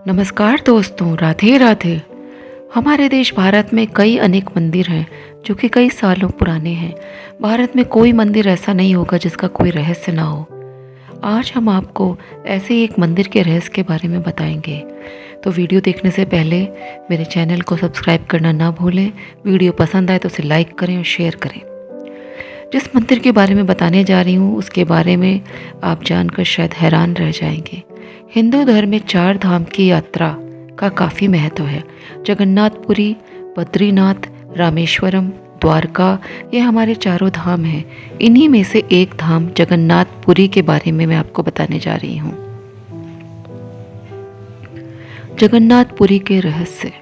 नमस्कार दोस्तों, राधे राधे। हमारे देश भारत में कई अनेक मंदिर हैं जो कि कई सालों पुराने हैं। भारत में कोई मंदिर ऐसा नहीं होगा जिसका कोई रहस्य ना हो। आज हम आपको ऐसे ही एक मंदिर के रहस्य के बारे में बताएंगे। तो वीडियो देखने से पहले मेरे चैनल को सब्सक्राइब करना ना भूलें। वीडियो पसंद आए तो उसे लाइक करें और शेयर करें। जिस मंदिर के बारे में बताने जा रही हूँ उसके बारे में आप जानकर शायद हैरान रह जाएंगे। हिंदू धर्म में 4 धाम की यात्रा का काफ़ी महत्व है। जगन्नाथपुरी, बद्रीनाथ, रामेश्वरम, द्वारका, ये हमारे चारों धाम हैं। इन्हीं में से एक धाम जगन्नाथपुरी के बारे में मैं आपको बताने जा रही हूँ। जगन्नाथपुरी के रहस्य।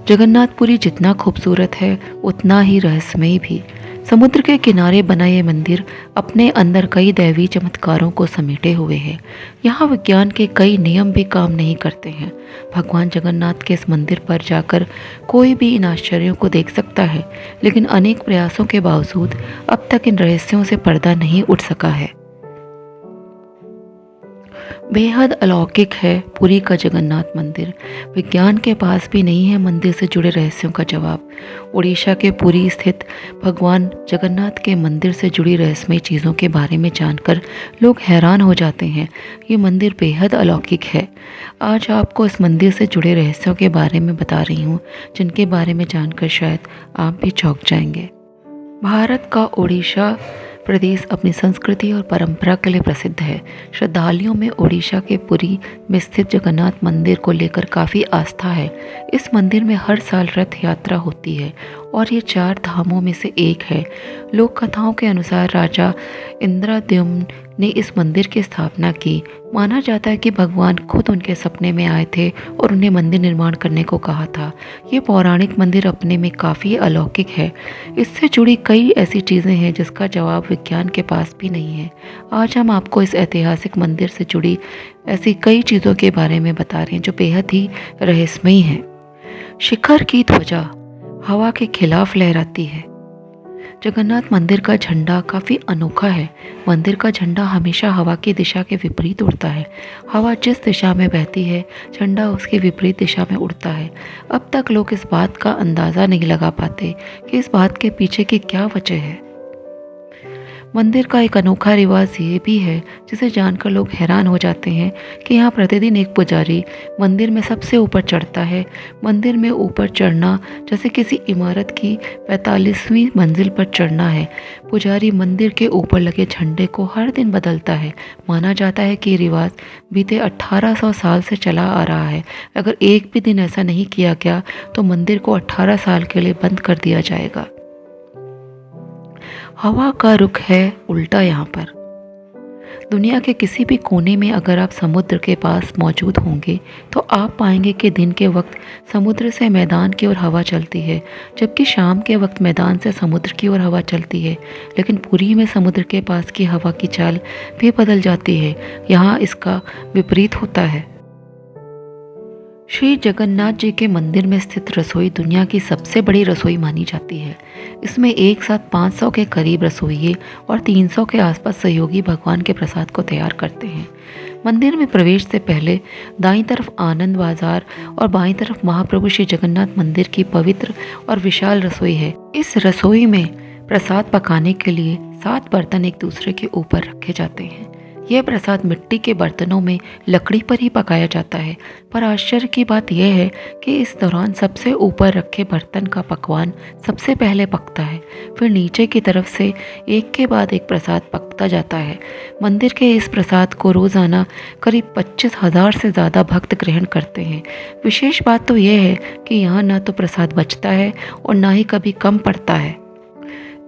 जगन्नाथपुरी जितना खूबसूरत है उतना ही रहस्यमयी भी। समुद्र के किनारे बना ये मंदिर अपने अंदर कई दैवी चमत्कारों को समेटे हुए है। यहाँ विज्ञान के कई नियम भी काम नहीं करते हैं। भगवान जगन्नाथ के इस मंदिर पर जाकर कोई भी इन आश्चर्यों को देख सकता है, लेकिन अनेक प्रयासों के बावजूद अब तक इन रहस्यों से पर्दा नहीं उठ सका है। बेहद अलौकिक है पुरी का जगन्नाथ मंदिर। विज्ञान के पास भी नहीं है मंदिर से जुड़े रहस्यों का जवाब। उड़ीसा के पुरी स्थित भगवान जगन्नाथ के मंदिर से जुड़ी रहस्यमयी चीज़ों के बारे में जानकर लोग हैरान हो जाते हैं। ये मंदिर बेहद अलौकिक है। आज आपको इस मंदिर से जुड़े रहस्यों के बारे में बता रही हूँ, जिनके बारे में जानकर शायद आप भी चौंक जाएंगे। भारत का उड़ीसा प्रदेश अपनी संस्कृति और परंपरा के लिए प्रसिद्ध है। श्रद्धालुओं में उड़ीसा के पुरी में स्थित जगन्नाथ मंदिर को लेकर काफ़ी आस्था है। इस मंदिर में हर साल रथ यात्रा होती है और ये 4 धामों में से एक है। लोक कथाओं के अनुसार राजा इंद्रद्युम्न ने इस मंदिर की स्थापना की। माना जाता है कि भगवान खुद उनके सपने में आए थे और उन्हें मंदिर निर्माण करने को कहा था। ये पौराणिक मंदिर अपने में काफ़ी अलौकिक है। इससे जुड़ी कई ऐसी चीज़ें हैं जिसका जवाब विज्ञान के पास भी नहीं है। आज हम आपको इस ऐतिहासिक मंदिर से जुड़ी ऐसी कई चीज़ों के बारे में बता रहे हैं जो बेहद ही रहस्यमयी हैं। शिखर की ध्वजा हवा के खिलाफ लहराती है। जगन्नाथ मंदिर का झंडा काफ़ी अनोखा है। मंदिर का झंडा हमेशा हवा की दिशा के विपरीत उड़ता है। हवा जिस दिशा में बहती है, झंडा उसके विपरीत दिशा में उड़ता है। अब तक लोग इस बात का अंदाज़ा नहीं लगा पाते कि इस बात के पीछे की क्या वजह है। मंदिर का एक अनोखा रिवाज ये भी है जिसे जानकर लोग हैरान हो जाते हैं कि यहाँ प्रतिदिन एक पुजारी मंदिर में सबसे ऊपर चढ़ता है। मंदिर में ऊपर चढ़ना जैसे किसी इमारत की 45वीं मंजिल पर चढ़ना है। पुजारी मंदिर के ऊपर लगे झंडे को हर दिन बदलता है। माना जाता है कि ये रिवाज बीते 1800 साल से चला आ रहा है। अगर एक भी दिन ऐसा नहीं किया गया तो मंदिर को 18 साल के लिए बंद कर दिया जाएगा। हवा का रुख है उल्टा। यहाँ पर दुनिया के किसी भी कोने में अगर आप समुद्र के पास मौजूद होंगे तो आप पाएंगे कि दिन के वक्त समुद्र से मैदान की ओर हवा चलती है, जबकि शाम के वक्त मैदान से समुद्र की ओर हवा चलती है। लेकिन पुरी में समुद्र के पास की हवा की चाल भी बदल जाती है। यहाँ इसका विपरीत होता है। श्री जगन्नाथ जी के मंदिर में स्थित रसोई दुनिया की सबसे बड़ी रसोई मानी जाती है। इसमें एक साथ 500 के करीब रसोइये और 300 के आसपास सहयोगी भगवान के प्रसाद को तैयार करते हैं। मंदिर में प्रवेश से पहले दाईं तरफ आनंद बाजार और बाईं तरफ महाप्रभु श्री जगन्नाथ मंदिर की पवित्र और विशाल रसोई है। इस रसोई में प्रसाद पकाने के लिए 7 बर्तन एक दूसरे के ऊपर रखे जाते हैं। यह प्रसाद मिट्टी के बर्तनों में लकड़ी पर ही पकाया जाता है। पर आश्चर्य की बात यह है कि इस दौरान सबसे ऊपर रखे बर्तन का पकवान सबसे पहले पकता है। फिर नीचे की तरफ से एक के बाद एक प्रसाद पकता जाता है। मंदिर के इस प्रसाद को रोज़ाना करीब 25,000 से ज़्यादा भक्त ग्रहण करते हैं। विशेष बात तो यह है कि यहाँ न तो प्रसाद बचता है और न ही कभी कम पड़ता है।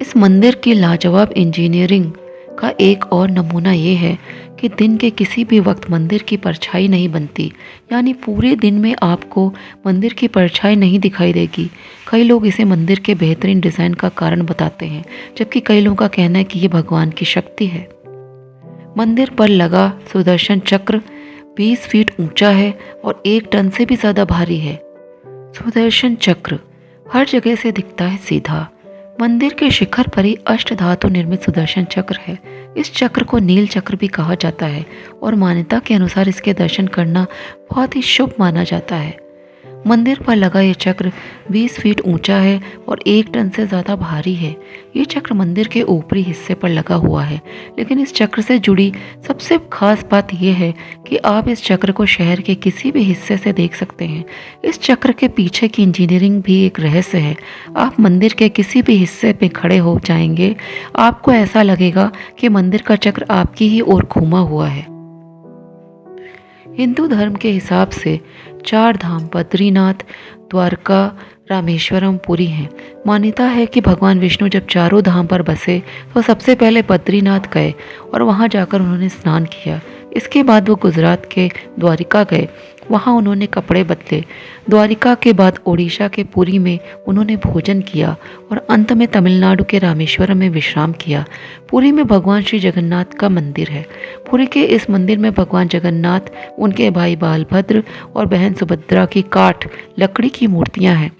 इस मंदिर की लाजवाब इंजीनियरिंग का एक और नमूना ये है कि दिन के किसी भी वक्त मंदिर की परछाई नहीं बनती, यानी पूरे दिन में आपको मंदिर की परछाई नहीं दिखाई देगी। कई लोग इसे मंदिर के बेहतरीन डिज़ाइन का कारण बताते हैं, जबकि कई लोगों का कहना है कि ये भगवान की शक्ति है। मंदिर पर लगा सुदर्शन चक्र 20 फीट ऊंचा है और 1 टन से भी ज़्यादा भारी है। सुदर्शन चक्र हर जगह से दिखता है सीधा। मंदिर के शिखर पर ही अष्टधातु निर्मित सुदर्शन चक्र है। इस चक्र को नील चक्र भी कहा जाता है और मान्यता के अनुसार इसके दर्शन करना बहुत ही शुभ माना जाता है। मंदिर पर लगा ये चक्र 20 फीट ऊंचा है और 1 टन से ज़्यादा भारी है। ये चक्र मंदिर के ऊपरी हिस्से पर लगा हुआ है, लेकिन इस चक्र से जुड़ी सबसे खास बात यह है कि आप इस चक्र को शहर के किसी भी हिस्से से देख सकते हैं। इस चक्र के पीछे की इंजीनियरिंग भी एक रहस्य है। आप मंदिर के किसी भी हिस्से में खड़े हो जाएंगे, आपको ऐसा लगेगा कि मंदिर का चक्र आपकी ही ओर घूमा हुआ है। हिंदू धर्म के हिसाब से 4 धाम बद्रीनाथ, द्वारका, रामेश्वरम, पुरी हैं। मान्यता है कि भगवान विष्णु जब चारों धाम पर बसे तो सबसे पहले बद्रीनाथ गए और वहां जाकर उन्होंने स्नान किया। इसके बाद वो गुजरात के द्वारिका गए, वहां उन्होंने कपड़े बदले। द्वारिका के बाद ओडिशा के पुरी में उन्होंने भोजन किया और अंत में तमिलनाडु के रामेश्वरम में विश्राम किया। पुरी में भगवान श्री जगन्नाथ का मंदिर है। पुरी के इस मंदिर में भगवान जगन्नाथ, उनके भाई बालभद्र और बहन सुभद्रा की काठ लकड़ी की मूर्तियां हैं।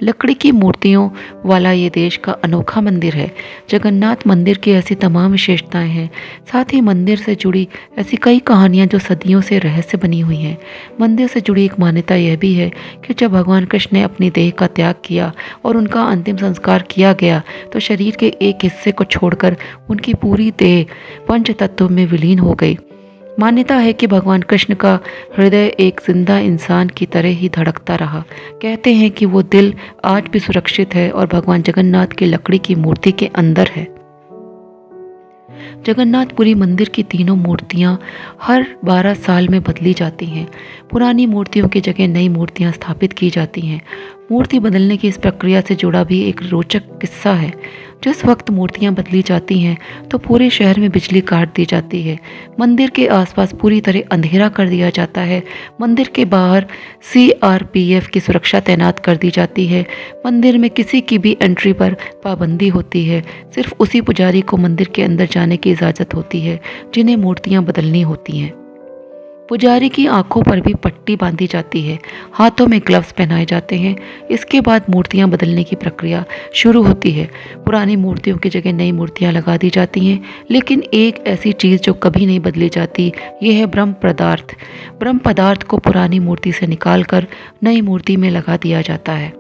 लकड़ी की मूर्तियों वाला ये देश का अनोखा मंदिर है। जगन्नाथ मंदिर की ऐसी तमाम विशेषताएं हैं। साथ ही मंदिर से जुड़ी ऐसी कई कहानियां जो सदियों से रहस्य बनी हुई हैं। मंदिर से जुड़ी एक मान्यता यह भी है कि जब भगवान कृष्ण ने अपनी देह का त्याग किया और उनका अंतिम संस्कार किया गया तो शरीर के एक हिस्से को छोड़कर उनकी पूरी देह पंच तत्व में विलीन हो गई। मान्यता है कि भगवान कृष्ण का हृदय एक जिंदा इंसान की तरह ही धड़कता रहा। कहते हैं कि वो दिल आज भी सुरक्षित है और भगवान जगन्नाथ की लकड़ी की मूर्ति के अंदर है। जगन्नाथपुरी मंदिर की तीनों मूर्तियां हर 12 साल में बदली जाती हैं। पुरानी मूर्तियों की जगह नई मूर्तियां स्थापित की जाती हैं। मूर्ति बदलने की इस प्रक्रिया से जुड़ा भी एक रोचक किस्सा है। जिस वक्त मूर्तियां बदली जाती हैं तो पूरे शहर में बिजली काट दी जाती है। मंदिर के आसपास पूरी तरह अंधेरा कर दिया जाता है। मंदिर के बाहर CRPF की सुरक्षा तैनात कर दी जाती है। मंदिर में किसी की भी एंट्री पर पाबंदी होती है। सिर्फ उसी पुजारी को मंदिर के अंदर जाने की इजाज़त होती है जिन्हें मूर्तियां बदलनी होती हैं। पुजारी की आंखों पर भी पट्टी बांधी जाती है, हाथों में ग्लव्स पहनाए जाते हैं। इसके बाद मूर्तियां बदलने की प्रक्रिया शुरू होती है। पुरानी मूर्तियों की जगह नई मूर्तियां लगा दी जाती हैं, लेकिन एक ऐसी चीज़ जो कभी नहीं बदली जाती, ये है ब्रह्म पदार्थ। ब्रह्म पदार्थ को पुरानी मूर्ति से निकालकर नई मूर्ति में लगा दिया जाता है।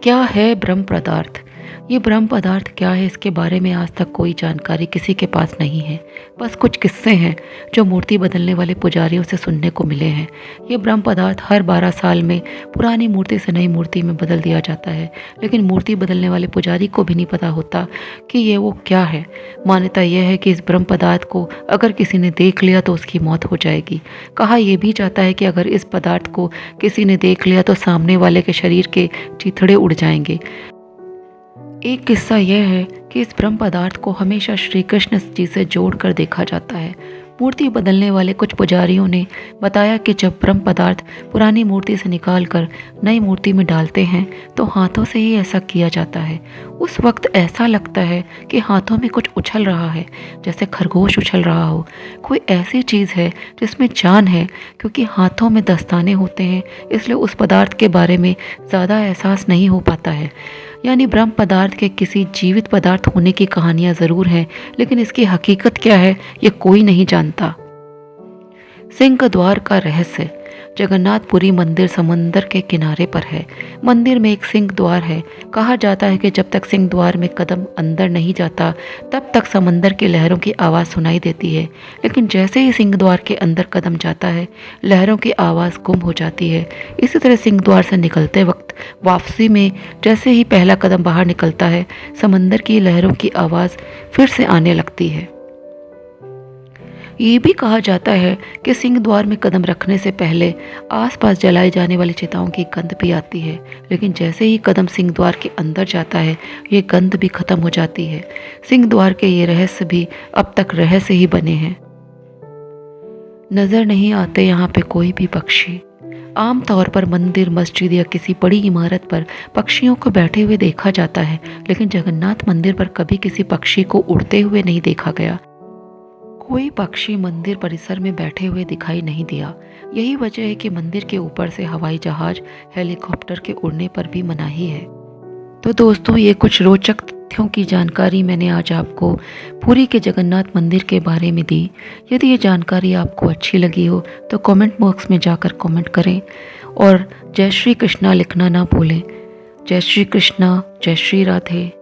क्या है ब्रह्म पदार्थ? ये ब्रह्म पदार्थ क्या है, इसके बारे में आज तक कोई जानकारी किसी के पास नहीं है। बस कुछ किस्से हैं जो मूर्ति बदलने वाले पुजारियों से सुनने को मिले हैं। ये ब्रह्म पदार्थ हर 12 साल में पुरानी मूर्ति से नई मूर्ति में बदल दिया जाता है, लेकिन मूर्ति बदलने वाले पुजारी को भी नहीं पता होता कि ये वो क्या है। मान्यता यह है कि इस ब्रह्म पदार्थ को अगर किसी ने देख लिया तो उसकी मौत हो जाएगी। कहा यह भी जाता है कि अगर इस पदार्थ को किसी ने देख लिया तो सामने वाले के शरीर के चिथड़े उड़ जाएंगे। एक किस्सा यह है कि इस ब्रह्म पदार्थ को हमेशा श्री कृष्ण जी से जोड़कर देखा जाता है। मूर्ति बदलने वाले कुछ पुजारियों ने बताया कि जब ब्रह्म पदार्थ पुरानी मूर्ति से निकालकर नई मूर्ति में डालते हैं तो हाथों से ही ऐसा किया जाता है। उस वक्त ऐसा लगता है कि हाथों में कुछ उछल रहा है, जैसे खरगोश उछल रहा हो। कोई ऐसी चीज़ है जिसमें जान है, क्योंकि हाथों में दस्ताने होते हैं, इसलिए उस पदार्थ के बारे में ज़्यादा एहसास नहीं हो पाता है। यानी ब्रह्म पदार्थ के किसी जीवित पदार्थ होने की कहानियां ज़रूर हैं, लेकिन इसकी हकीकत क्या है ये कोई नहीं जानता। सिंह द्वार का रहस्य। जगन्नाथपुरी मंदिर समंदर के किनारे पर है। मंदिर में एक सिंह द्वार है। कहा जाता है कि जब तक सिंह द्वार में कदम अंदर नहीं जाता तब तक समंदर की लहरों की आवाज़ सुनाई देती है, लेकिन जैसे ही सिंह द्वार के अंदर कदम जाता है लहरों की आवाज़ गुम हो जाती है। इसी तरह सिंह द्वार से निकलते वक्त वापसी में जैसे ही पहला कदम बाहर निकलता है समंदर की लहरों की आवाज़ फिर से आने लगती है। ये भी कहा जाता है कि सिंह द्वार में कदम रखने से पहले आसपास जलाई जाने वाली चिताओं की गंध भी आती है, लेकिन जैसे ही कदम सिंह द्वार के अंदर जाता है ये गंध भी खत्म हो जाती है। सिंह द्वार के ये रहस्य भी अब तक रहस्य ही बने हैं। नज़र नहीं आते यहाँ पे कोई भी पक्षी। आमतौर पर मंदिर, मस्जिद या किसी बड़ी इमारत पर पक्षियों को बैठे हुए देखा जाता है, लेकिन जगन्नाथ मंदिर पर कभी किसी पक्षी को उड़ते हुए नहीं देखा गया। कोई पक्षी मंदिर परिसर में बैठे हुए दिखाई नहीं दिया। यही वजह है कि मंदिर के ऊपर से हवाई जहाज, हेलीकॉप्टर के उड़ने पर भी मनाही है। तो दोस्तों, ये कुछ रोचक तथ्यों की जानकारी मैंने आज आपको पुरी के जगन्नाथ मंदिर के बारे में दी। यदि ये जानकारी आपको अच्छी लगी हो तो कमेंट बॉक्स में जाकर कमेंट करें और जय श्री कृष्णा लिखना ना भूलें। जय श्री कृष्णा, जय श्री राधे।